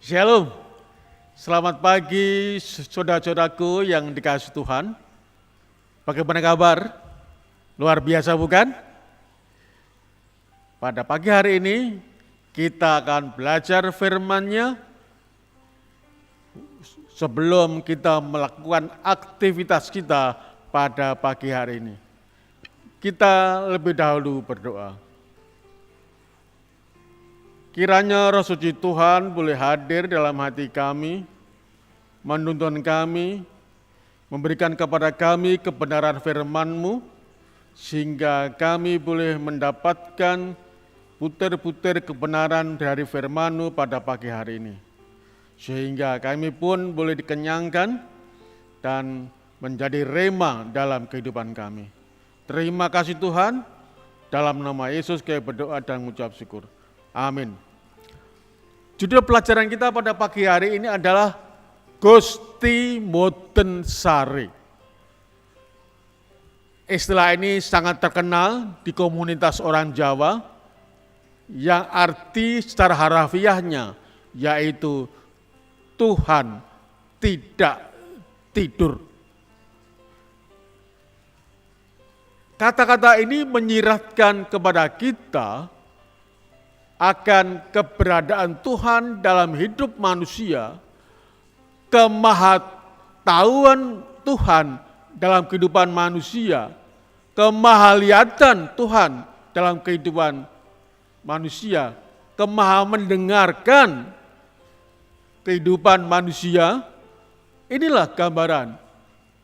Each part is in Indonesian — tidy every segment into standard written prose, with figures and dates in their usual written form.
Shalom, selamat pagi saudara-saudaraku yang dikasihi Tuhan. Bagaimana kabar? Luar biasa bukan? Pada pagi hari ini kita akan belajar firman-Nya sebelum kita melakukan aktivitas kita pada pagi hari ini. Kita lebih dahulu berdoa. Kiranya Roh Suci Tuhan boleh hadir dalam hati kami, menuntun kami, memberikan kepada kami kebenaran firman-Mu, sehingga kami boleh mendapatkan butir-butir kebenaran dari firman-Mu pada pagi hari ini. Sehingga kami pun boleh dikenyangkan dan menjadi rema dalam kehidupan kami. Terima kasih Tuhan, dalam nama Yesus kami berdoa dan mengucap syukur. Amin. Judul pelajaran kita pada pagi hari ini adalah Gusti Mboten Sare. Istilah ini sangat terkenal di komunitas orang Jawa yang arti secara harafiahnya yaitu Tuhan tidak tidur. Kata-kata ini menyiratkan kepada kita akan keberadaan Tuhan dalam hidup manusia, kemahatauan Tuhan dalam kehidupan manusia, kemahalihatan Tuhan dalam kehidupan manusia, kemahamendengarkan kehidupan manusia. Inilah gambaran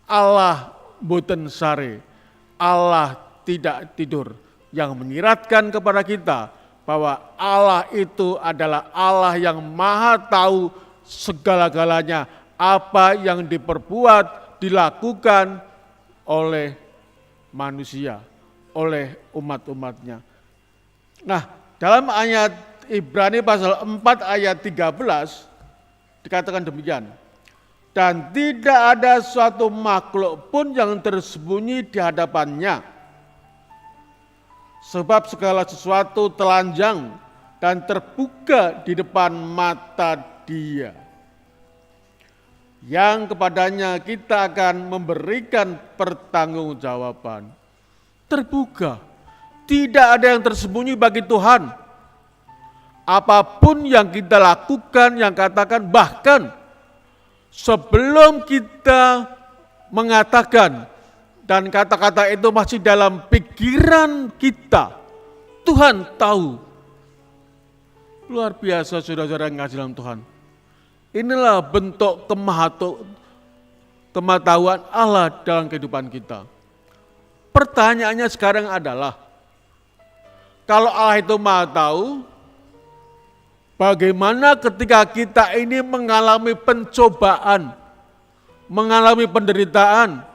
Allah Mboten Sare, Allah tidak tidur, yang menyiratkan kepada kita bahwa Allah itu adalah Allah yang maha tahu segala-galanya, apa yang diperbuat, dilakukan oleh manusia, oleh umat-umatnya. Nah, dalam ayat Ibrani pasal 4 ayat 13 dikatakan demikian. Dan tidak ada suatu makhluk pun yang tersembunyi di hadapannya. Sebab segala sesuatu telanjang dan terbuka di depan mata Dia, yang kepadanya kita akan memberikan pertanggungjawaban. Terbuka, tidak ada yang tersembunyi bagi Tuhan. Apapun yang kita lakukan, yang katakan, bahkan sebelum kita mengatakan, dan kata-kata itu masih dalam pikiran kita, Tuhan tahu. Luar biasa saudara-saudara yang kasih dalam Tuhan. Inilah bentuk kemahatauan Allah dalam kehidupan kita. Pertanyaannya sekarang adalah, kalau Allah itu maha tahu, bagaimana ketika kita ini mengalami pencobaan, mengalami penderitaan?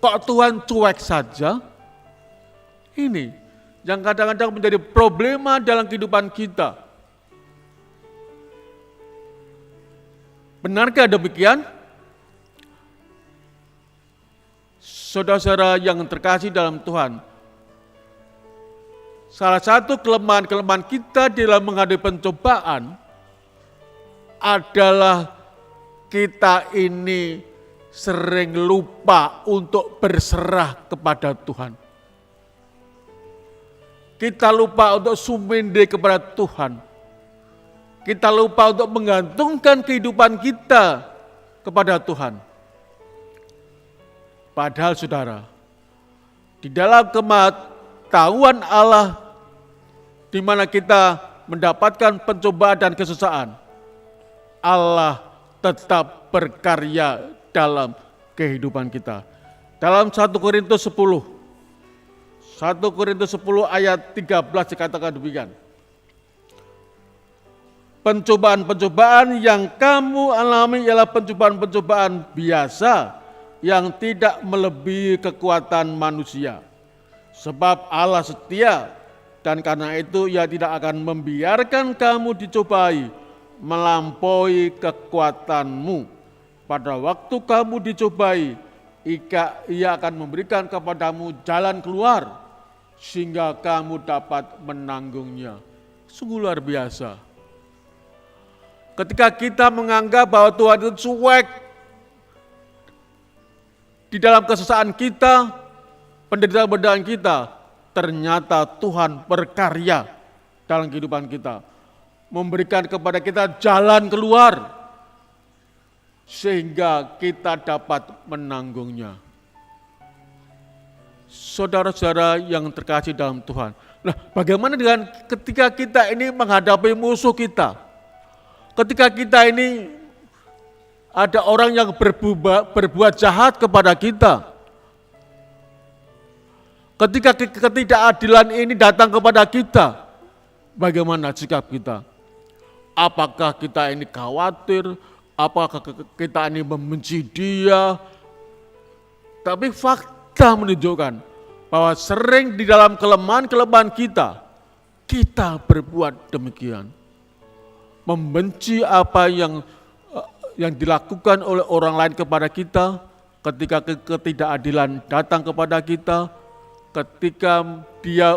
Kok Tuhan cuek saja? Ini yang kadang-kadang menjadi problema dalam kehidupan kita. Benarkah demikian? Saudara-saudara yang terkasih dalam Tuhan, salah satu kelemahan-kelemahan kita dalam menghadapi pencobaan adalah kita ini sering lupa untuk berserah kepada Tuhan. Kita lupa untuk sumende kepada Tuhan. Kita lupa untuk menggantungkan kehidupan kita kepada Tuhan. Padahal saudara, di dalam kemahatauan Allah, di mana kita mendapatkan pencobaan dan kesusahan, Allah tetap berkarya dalam kehidupan kita. Dalam 1 Korintus 10 ayat 13 dikatakan demikian. Pencobaan-pencobaan yang kamu alami ialah pencobaan-pencobaan biasa yang tidak melebihi kekuatan manusia. Sebab Allah setia, dan karena itu Ia tidak akan membiarkan kamu dicobai melampaui kekuatanmu. Pada waktu kamu dicobai, Ia akan memberikan kepadamu jalan keluar, sehingga kamu dapat menanggungnya. Sungguh luar biasa. Ketika kita menganggap bahwa Tuhan itu cuek di dalam kesusahan kita, penderitaan kita, ternyata Tuhan berkarya dalam kehidupan kita, memberikan kepada kita jalan keluar, sehingga kita dapat menanggungnya. Saudara-saudara yang terkasih dalam Tuhan, nah bagaimana dengan ketika kita ini menghadapi musuh kita? Ketika kita ini ada orang yang berbuat jahat kepada kita. Ketika ketidakadilan ini datang kepada kita, bagaimana sikap kita? Apakah kita ini khawatir? Apakah kita ini membenci dia? Tapi fakta menunjukkan bahwa sering di dalam kelemahan-kelemahan kita berbuat demikian. Membenci apa yang dilakukan oleh orang lain kepada kita, ketika ketidakadilan datang kepada kita, ketika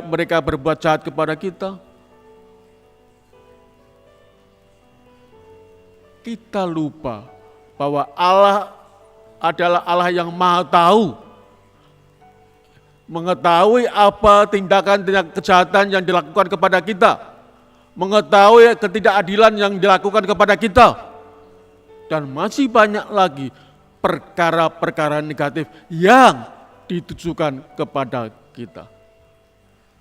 mereka berbuat jahat kepada kita, kita lupa bahwa Allah adalah Allah yang Maha Tahu, mengetahui apa tindakan kejahatan yang dilakukan kepada kita, mengetahui ketidakadilan yang dilakukan kepada kita, dan masih banyak lagi perkara-perkara negatif yang ditujukan kepada kita.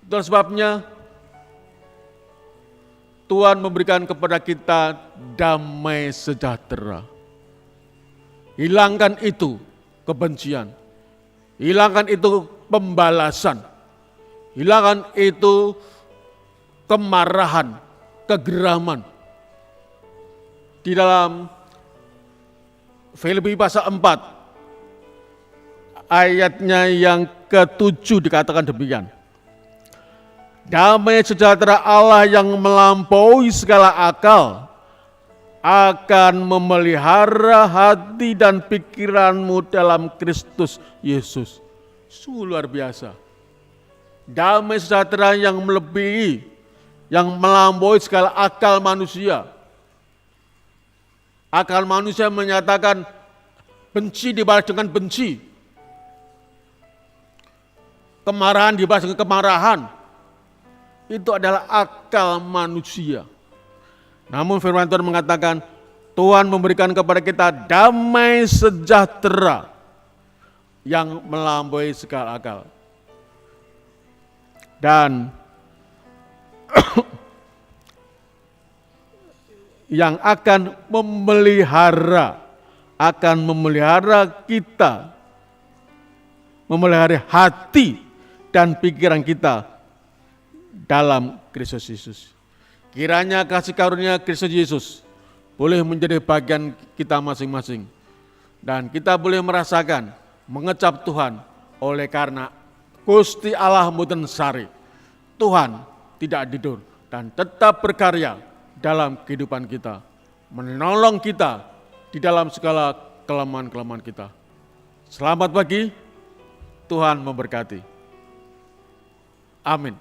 Itulah sebabnya Tuhan memberikan kepada kita damai sejahtera. Hilangkan itu kebencian, hilangkan itu pembalasan, hilangkan itu kemarahan, kegeraman. Di dalam Filipi pasal 4 ayatnya yang ke-7 dikatakan demikian. Damai sejahtera Allah yang melampaui segala akal akan memelihara hati dan pikiranmu dalam Kristus Yesus. Sungguh luar biasa. Damai sejahtera yang melebihi, yang melampaui segala akal manusia. Akal manusia menyatakan benci dibalas dengan benci. Kemarahan dibalas dengan kemarahan. Itu adalah akal manusia. Namun firman Tuhan mengatakan, Tuhan memberikan kepada kita damai sejahtera yang melampaui segala akal. Dan yang akan memelihara kita, memelihara hati dan pikiran kita dalam Kristus Yesus. Kiranya kasih karunia Kristus Yesus boleh menjadi bagian kita masing-masing. Dan kita boleh merasakan, mengecap Tuhan oleh karena Gusti Allah Mboten Sari. Tuhan tidak tidur dan tetap berkarya dalam kehidupan kita. Menolong kita di dalam segala kelemahan-kelemahan kita. Selamat pagi, Tuhan memberkati. Amin.